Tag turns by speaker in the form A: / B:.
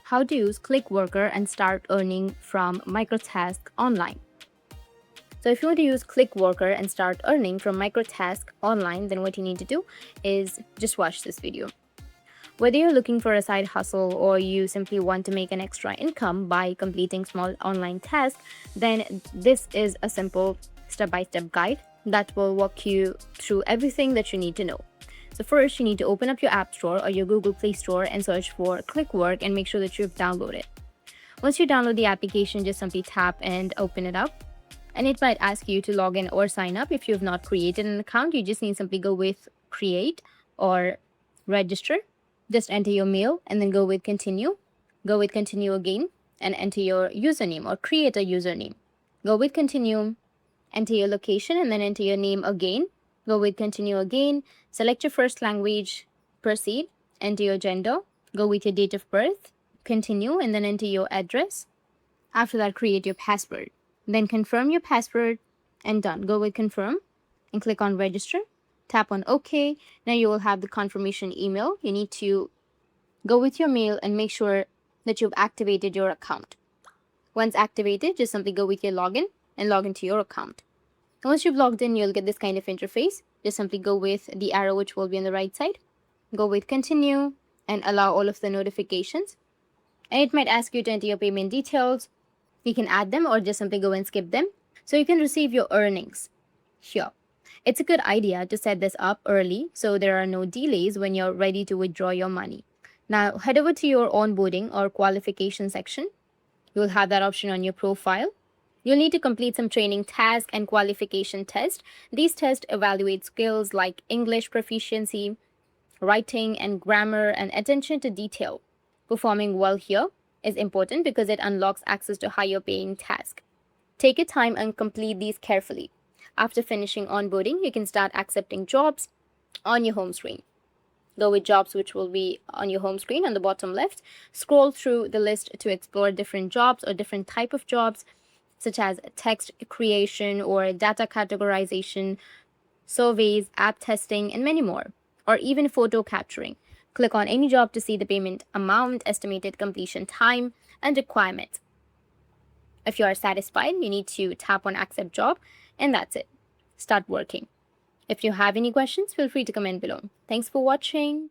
A: how to use Clickworker and start earning from Microtasks online. So if you want to use Clickworker and start earning from Microtasks online, then what you need to do is just watch this video. Whether you're looking for a side hustle or you simply want to make an extra income by completing small online tasks, then this is a simple step-by-step guide that will walk you through everything that you need to know. So first, you need to open up your App Store or your Google Play Store and search for Clickwork and make sure that you've downloaded it. Once you download the application, just simply tap and open it up. And it might ask you to log in or sign up. If you have not created an account, you just need to simply go with create or register. Just enter your mail and then go with continue. Go with continue again and enter your username or create a username. Go with continue, enter your location and then enter your name again. Go with continue again, select your first language, proceed, enter your gender, go with your date of birth, continue and then enter your address. After that, create your password. Then confirm your password and done. Go with confirm and click on register. Tap on OK. Now you will have the confirmation email. You need to go with your mail and make sure that you've activated your account. Once activated, just simply go with your login and log into your account. Once you've logged in, you'll get this kind of interface. Just simply go with the arrow which will be on the right side. Go with continue and allow all of the notifications. And it might ask you to enter your payment details. You can add them or just simply go and skip them. So you can receive your earnings here. It's a good idea to set this up early so there are no delays when you're ready to withdraw your money. Now head over to your onboarding or qualification section. You'll have that option on your profile. You'll need to complete some training task and qualification test. These tests evaluate skills like English proficiency, writing and grammar, and attention to detail. Performing well here is important because it unlocks access to higher paying tasks. Take your time and complete these carefully. After finishing onboarding, you can start accepting jobs on your home screen. Go with jobs which will be on your home screen on the bottom left. Scroll through the list to explore different jobs or different type of jobs, such as text creation or data categorization, surveys, app testing, and many more, or even photo capturing. Click on any job to see the payment amount, estimated completion time, and requirement. If you are satisfied, you need to tap on accept job, and that's it. Start working. If you have any questions, feel free to comment below. Thanks for watching.